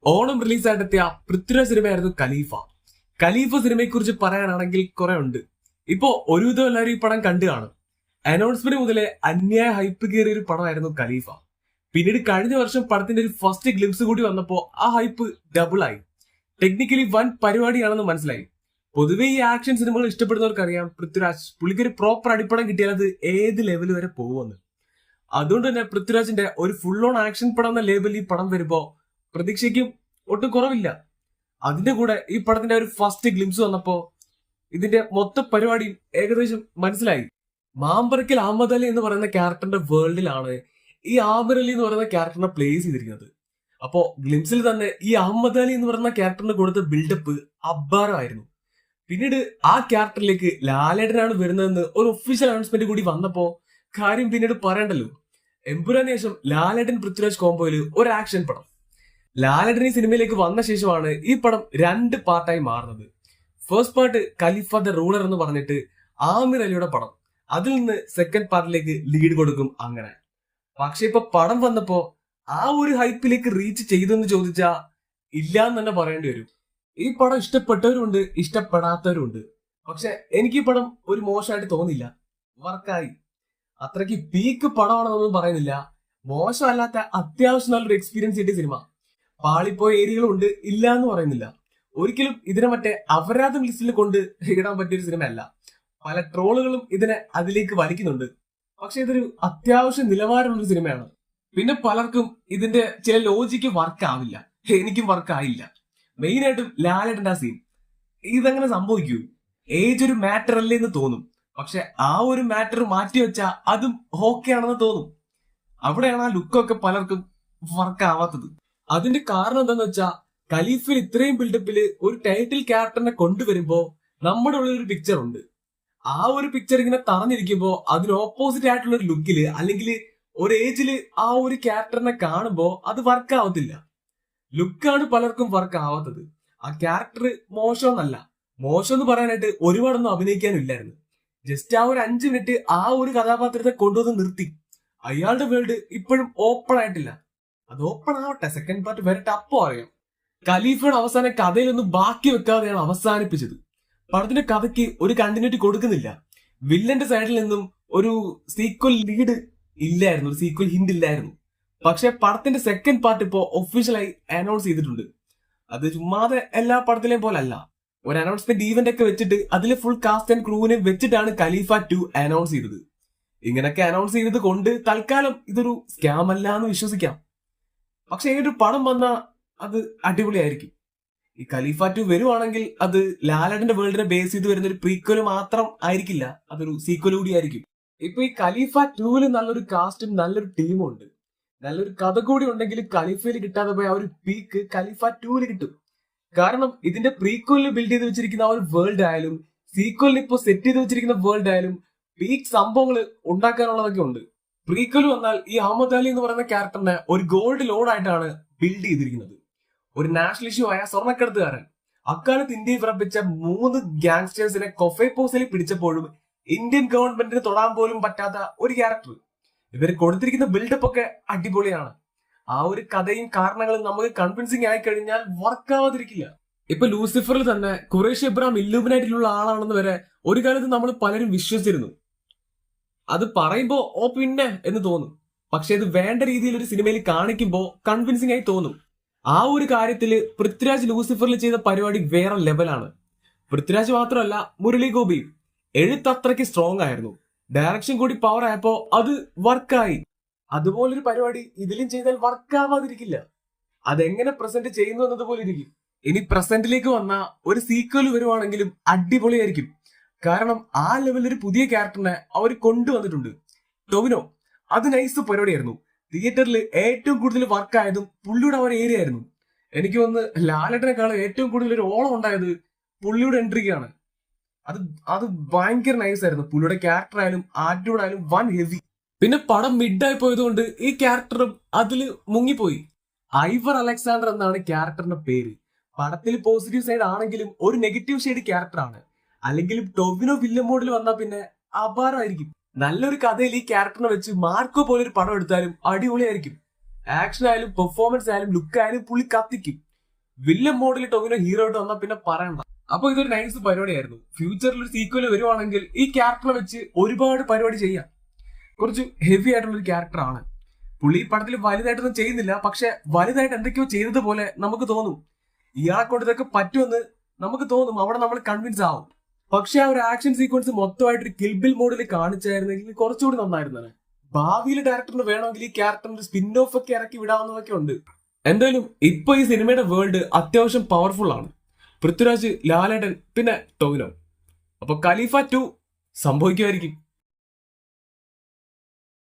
ഓണം റിലീസായിട്ടെത്തിയ പൃഥ്വിരാജ് സിനിമയായിരുന്നു ഖലീഫ. ഖലീഫ സിനിമയെ കുറിച്ച് പറയാനാണെങ്കിൽ കുറെ ഉണ്ട്. ഇപ്പോ ഒരുവിധം എല്ലാവരും ഈ പടം കണ്ടു കാണും. അനൗൺസ്മെന്റ് മുതലേ അന്യായ ഹൈപ്പ് കയറിയ ഒരു പടമായിരുന്നു ഖലീഫ. പിന്നീട് കഴിഞ്ഞ വർഷം പടത്തിന്റെ ഒരു ഫസ്റ്റ് ഗ്ലിംസ് കൂടി വന്നപ്പോ ആ ഹൈപ്പ് ഡബിൾ ആയി. ടെക്നിക്കലി വൻ പരിപാടിയാണെന്ന് മനസ്സിലായി. പൊതുവെ ഈ ആക്ഷൻ സിനിമകൾ ഇഷ്ടപ്പെടുന്നവർക്കറിയാം പൃഥ്വിരാജ് പുള്ളിക്കൊരു പ്രോപ്പർ അടിപ്പടം കിട്ടിയാൽ അത് ഏത് ലെവൽ വരെ പോകുമെന്ന്. അതുകൊണ്ട് തന്നെ പൃഥ്വിരാജിന്റെ ഒരു ഫുൾ ഓൺ ആക്ഷൻ പടം എന്ന ലേബലിൽ ഈ പടം വരുമ്പോ പ്രതീക്ഷയ്ക്കും ഒട്ടും കുറവില്ല. അതിന്റെ കൂടെ ഈ പടത്തിന്റെ ഒരു ഫസ്റ്റ് ഗ്ലിംസ് വന്നപ്പോ ഇതിന്റെ മൊത്തം പരിപാടി ഏകദേശം മനസ്സിലായി. മാമ്പറക്കൽ അഹമ്മദ് അലി എന്ന് പറയുന്ന ക്യാരക്ടറിന്റെ വേൾഡിലാണ് ഈ ആമിർ അലി എന്ന് പറയുന്ന ക്യാരക്ടറിനെ പ്ലേസ് ചെയ്തിരിക്കുന്നത്. അപ്പോ ഗ്ലിംസിൽ തന്നെ ഈ അഹമ്മദ് അലി എന്ന് പറയുന്ന ക്യാരക്ടറിന് കൊടുത്ത ബിൽഡപ്പ് അപാരമായിരുന്നു. പിന്നീട് ആ ക്യാരക്ടറിലേക്ക് ലാലേട്ടനാണ് വരുന്നതെന്ന് ഒരു ഒഫീഷ്യൽ അനൗൺസ്മെന്റ് കൂടി വന്നപ്പോ കാര്യം പിന്നീട് പറയണ്ടല്ലോ. എമ്പുരാന് ശേഷം ലാലേട്ടൻ പൃഥ്വിരാജ് കോംബോയിൽ ഒരു ആക്ഷൻ പടം. ലാലേട്ടൻ ഈ സിനിമയിലേക്ക് വന്ന ശേഷമാണ് ഈ പടം 2 പാർട്ടായി മാറുന്നത്. First part Khalifa the ruler എന്ന് പറഞ്ഞിട്ട് ആമിർ അലിയുടെ പടം, അതിൽ നിന്ന് സെക്കൻഡ് പാർട്ടിലേക്ക് ലീഡ് കൊടുക്കും അങ്ങനെ. പക്ഷെ ഇപ്പൊ പടം വന്നപ്പോ ആ ഒരു ഹൈപ്പിലേക്ക് റീച്ച് ചെയ്തെന്ന് ചോദിച്ചാ ഇല്ല എന്ന് തന്നെ പറയേണ്ടി വരും. ഈ പടം ഇഷ്ടപ്പെട്ടവരുണ്ട്, ഇഷ്ടപ്പെടാത്തവരുണ്ട്. പക്ഷെ എനിക്ക് ഈ പടം ഒരു മോശമായിട്ട് തോന്നില്ല. വർക്കായി. അത്രയ്ക്ക് പീക്ക് പടമാണെന്നൊന്നും പറയുന്നില്ല. മോശമല്ലാത്ത അത്യാവശ്യം നല്ലൊരു എക്സ്പീരിയൻസ് കിട്ടിയ സിനിമ. പാളിപ്പോയ ഏരിയകളുണ്ട്, ഇല്ല എന്ന് പറയുന്നില്ല. ഒരിക്കലും ഇതിനെ മറ്റേ അപരാധം ലിസ്റ്റിൽ കൊണ്ട് ഇടാൻ പറ്റിയൊരു സിനിമയല്ല. പല ട്രോളുകളും ഇതിനെ അതിലേക്ക് വലിക്കുന്നുണ്ട്. പക്ഷെ ഇതൊരു അത്യാവശ്യം നിലവാരമുള്ളൊരു സിനിമയാണ്. പിന്നെ പലർക്കും ഇതിന്റെ ചില ലോജിക്ക് വർക്ക് ആവില്ല. എനിക്കും വർക്ക് ആയില്ല. മെയിനായിട്ടും ലാലേട്ടന്റെ ആ സീൻ. ഇതെങ്ങനെ സംഭവിക്കൂ? ഏജ് ഒരു മാറ്റർ അല്ലേ എന്ന് തോന്നും. പക്ഷെ ആ ഒരു മാറ്റർ മാറ്റി വെച്ചാൽ അതും ഓക്കെ ആണെന്ന് തോന്നും. അവിടെയാണ് ആ ലുക്കൊക്കെ പലർക്കും വർക്ക് ആവാത്തത്. അതിന്റെ കാരണം എന്താന്ന് വെച്ചാ ഖലീഫയിൽ ഇത്രയും ബിൽഡപ്പില് ഒരു ടൈറ്റിൽ ക്യാരക്ടറിനെ കൊണ്ടുവരുമ്പോ നമ്മുടെ ഉള്ളിൽ ഒരു പിക്ചർ ഉണ്ട്. ആ ഒരു പിക്ചർ ഇങ്ങനെ തറഞ്ഞിരിക്കുമ്പോ അതിന് ഓപ്പോസിറ്റ് ആയിട്ടുള്ള ഒരു ലുക്കില് അല്ലെങ്കിൽ ഒരു ഏജില് ആ ഒരു ക്യാരക്ടറിനെ കാണുമ്പോ അത് വർക്ക് ആവത്തില്ല. ലുക്കാണ് പലർക്കും വർക്ക് ആവാത്തത്. ആ ക്യാരക്ടർ മോശമെന്നല്ല. മോശം എന്ന് പറയാനായിട്ട് ഒരുപാടൊന്നും അഭിനയിക്കാനില്ലായിരുന്നു. ജസ്റ്റ് ആ ഒരു 5 മിനിറ്റ് ആ ഒരു കഥാപാത്രത്തെ കൊണ്ടുവന്ന് നിർത്തി. അയാളുടെ വേൾഡ് ഇപ്പോഴും ഓപ്പൺ ആയിട്ടില്ല. അത് ഓപ്പൺ ആവട്ടെ, സെക്കൻഡ് പാർട്ട് വരട്ടെ, അപ്പോ അറിയാം. ഖലീഫയുടെ അവസാന കഥയിലൊന്നും ബാക്കി വെക്കാതെയാണ് അവസാനിപ്പിച്ചത്. പടത്തിന്റെ കഥയ്ക്ക് ഒരു കണ്ടിന്യൂറ്റി കൊടുക്കുന്നില്ല. വില്ലന്റെ സൈഡിൽ നിന്നും ഒരു സീക്വൽ ലീഡ് ഇല്ലായിരുന്നു, ഒരു സീക്വൽ ഹിന്റ് ഇല്ലായിരുന്നു. പക്ഷെ പടത്തിന്റെ സെക്കൻഡ് പാർട്ട് ഇപ്പോ ഒഫീഷ്യലായി അനൗൺസ് ചെയ്തിട്ടുണ്ട്. അത് ചുമ്മാതെ എല്ലാ പടത്തിലെയും പോലെ അല്ല. ഒരു അനൗൺസ്മെന്റ് ഈവന്റ് ഒക്കെ വെച്ചിട്ട് അതിൽ ഫുൾ കാസ്റ്റ് ആൻഡ് ക്രൂവിനെ വെച്ചിട്ടാണ് ഖലീഫ 2 അനൗൺസ് ചെയ്തത്. ഇങ്ങനൊക്കെ അനൗൺസ് ചെയ്തത് കൊണ്ട് തൽക്കാലം ഇതൊരു സ്കാം അല്ല എന്ന് വിശ്വസിക്കാം. പക്ഷെ ഈ ഒരു പടം വന്നാൽ അത് അടിപൊളിയായിരിക്കും. ഈ ഖലീഫ 2 വരുവാണെങ്കിൽ അത് ലാലേട്ടന്റെ വേൾഡിനെ ബേസ് ചെയ്ത് വരുന്ന ഒരു പ്രീക്വല് മാത്രം ആയിരിക്കില്ല, അതൊരു സീക്വൽ കൂടി ആയിരിക്കും. ഇപ്പൊ ഈ ഖലീഫ 2 നല്ലൊരു കാസ്റ്റും നല്ലൊരു ടീമും ഉണ്ട്. നല്ലൊരു കഥ കൂടി ഉണ്ടെങ്കിൽ ഖലീഫയിൽ കിട്ടാതെ പോയ ആ ഒരു പീക്ക് ഖലീഫ 2 കിട്ടും. കാരണം ഇതിന്റെ പ്രീക്വലിൽ ബിൽഡ് ചെയ്ത് വെച്ചിരിക്കുന്ന ആ ഒരു വേൾഡ് ആയാലും സീക്വലിൽ ഇപ്പൊ സെറ്റ് ചെയ്ത് വെച്ചിരിക്കുന്ന വേൾഡ് ആയാലും പീക്ക് സംഭവങ്ങൾ ഉണ്ടാക്കാനുള്ളതൊക്കെ ഉണ്ട്. പ്രീക്വൽ വന്നാൽ ഈ അഹമ്മദ് അലി എന്ന് പറയുന്ന ക്യാരക്ടറിനെ ഒരു ഗോൾഡ് ലോഡ് ആയിട്ടാണ് ബിൽഡ് ചെയ്തിരിക്കുന്നത്. ഒരു നാഷണൽ ഇഷ്യൂ ആയ സ്വർണ്ണക്കടത്തുകാരൻ. അക്കാലത്ത് ഇന്ത്യയിൽ വിറപ്പിച്ച 3 ഗാങ്സ്റ്റേഴ്സിനെ കൊഫെ പോസിൽ പിടിച്ചപ്പോഴും ഇന്ത്യൻ ഗവൺമെന്റിന് തൊടാൻ പോലും പറ്റാത്ത ഒരു ക്യാരക്ടർ. ഇവർ കൊടുത്തിരിക്കുന്ന ബിൽഡപ്പ് ഒക്കെ അടിപൊളിയാണ്. ആ ഒരു കഥയും കാരണങ്ങളും നമുക്ക് കൺവിൻസിങ് ആയി കഴിഞ്ഞാൽ വർക്ക് ആവാതിരിക്കില്ല. ഇപ്പൊ ലൂസിഫറിൽ തന്നെ ഖുറേഷ് ഇബ്രാഹിം ഇല്ലുമിനാറ്റിലുള്ള ആളാണെന്ന് വരെ ഒരു കാലത്ത് നമ്മൾ പലരും വിശ്വസിച്ചിരുന്നു. അത് പറയുമ്പോ ഓ പിന്നെ എന്ന് തോന്നും. പക്ഷെ ഇത് വേണ്ട രീതിയിൽ ഒരു സിനിമയിൽ കാണിക്കുമ്പോ കൺവിൻസിങ് ആയി തോന്നും. ആ ഒരു കാര്യത്തില് പൃഥ്വിരാജ് ലൂസിഫറിൽ ചെയ്ത പരിപാടി വേറെ ലെവലാണ്. പൃഥ്വിരാജ് മാത്രമല്ല, മുരളി ഗോപിയും. എഴുത്ത് അത്രയ്ക്ക് സ്ട്രോങ് ആയിരുന്നു. ഡയറക്ഷൻ കൂടി പവർ ആയപ്പോ അത് വർക്കായി. അതുപോലൊരു പരിപാടി ഇതിലും ചെയ്താൽ വർക്ക് ആവാതിരിക്കില്ല. അതെങ്ങനെ പ്രസന്റ് ചെയ്യുന്നു എന്നതുപോലെ ഇരിക്കും. ഇനി പ്രസന്റിലേക്ക് വന്ന ഒരു സീക്വൽ വരുവാണെങ്കിലും അടിപൊളിയായിരിക്കും. കാരണം ആ ലെവലിൽ ഒരു പുതിയ ക്യാരക്ടറിനെ അവർ കൊണ്ടുവന്നിട്ടുണ്ട്. ടൊവിനോ. അത് നൈസ് പരിപാടിയായിരുന്നു. തിയേറ്ററിൽ ഏറ്റവും കൂടുതൽ വർക്കായതും പുള്ളിയുടെ ആ ഒരു ഏരിയ ആയിരുന്നു. എനിക്ക് തോന്നുന്നു ലാലേട്ടനെക്കാളും ഏറ്റവും കൂടുതൽ ഒരു ഓളം ഉണ്ടായത് പുള്ളിയുടെ എൻട്രിക്കാണ്. അത് ഭയങ്കര നൈസ് ആയിരുന്നു. പുള്ളിയുടെ ക്യാരക്ടർ ആയാലും ആറ്റിറ്റ്യൂഡ് ആയാലും വൺ ഹെവി. പിന്നെ പടം മിഡായി പോയതുകൊണ്ട് ഈ ക്യാരക്ടറും അതില് മുങ്ങിപ്പോയി. ഐവർ അലക്സാണ്ടർ എന്നാണ് ക്യാരക്ടറിന്റെ പേര്. പടത്തിൽ പോസിറ്റീവ് സൈഡ് ആണെങ്കിലും ഒരു നെഗറ്റീവ് ഷെയ്ഡ് ക്യാരക്ടറാണ്. അല്ലെങ്കിലും ടൊവിനോ വില്ലൻ മോഡിൽ വന്നാൽ പിന്നെ അപാരമായിരിക്കും. നല്ലൊരു കഥയിൽ ഈ ക്യാരക്ടറിനെ വെച്ച് മാർക്കോ പോലൊരു പടം എടുത്താലും അടിപൊളിയായിരിക്കും. ആക്ഷൻ ആയാലും പെർഫോമൻസ് ആയാലും ലുക്ക് ആയാലും പുള്ളി കത്തിക്കും. വില്ലൻ മോഡിൽ ടൊവിനോ ഹീറോ ആയിട്ട് വന്നാൽ പിന്നെ പറയണ്ട. അപ്പൊ ഇതൊരു നൈസ് പരിപാടിയായിരുന്നു. ഫ്യൂച്ചറിൽ ഒരു സീക്വൽ വരുവാണെങ്കിൽ ഈ ക്യാരക്ടറെ വെച്ച് ഒരുപാട് പരിപാടി ചെയ്യാം. കുറച്ച് ഹെവി ആയിട്ടുള്ള ഒരു ക്യാരക്ടറാണ് പുള്ളി. ഈ പടത്തിൽ വലുതായിട്ടൊന്നും ചെയ്യുന്നില്ല, പക്ഷെ വലുതായിട്ട് എന്തൊക്കെയോ ചെയ്തതുപോലെ നമുക്ക് തോന്നും. ഇയാളെ കൊണ്ട് ഇതൊക്കെ പറ്റുമെന്ന് നമുക്ക് തോന്നും. അവിടെ നമ്മൾ കൺവിൻസ് ആവും. പക്ഷെ ആ ഒരു ആക്ഷൻ സീക്വൻസ് മൊത്തമായിട്ട് ഒരു കിൽബിൽ മോഡിൽ കാണിച്ചായിരുന്നെങ്കിൽ കുറച്ചുകൂടി നന്നായിരുന്നേ. ഭാവിയിൽ ഡയറക്ടറിന് വേണമെങ്കിൽ ഈ ക്യാരക്ടറിന്റെ സ്പിൻ ഓഫ് ഒക്കെ ഇറക്കി വിടാവുന്നതൊക്കെ ഉണ്ട്. എന്തായാലും ഇപ്പൊ ഈ സിനിമയുടെ വേൾഡ് അത്യാവശ്യം പവർഫുൾ ആണ്. പൃഥ്വിരാജ്, ലാലേട്ടൻ, പിന്നെ ടൊവിനോ. അപ്പൊ ഖലീഫ 2 സംഭവിക്കുമായിരിക്കും.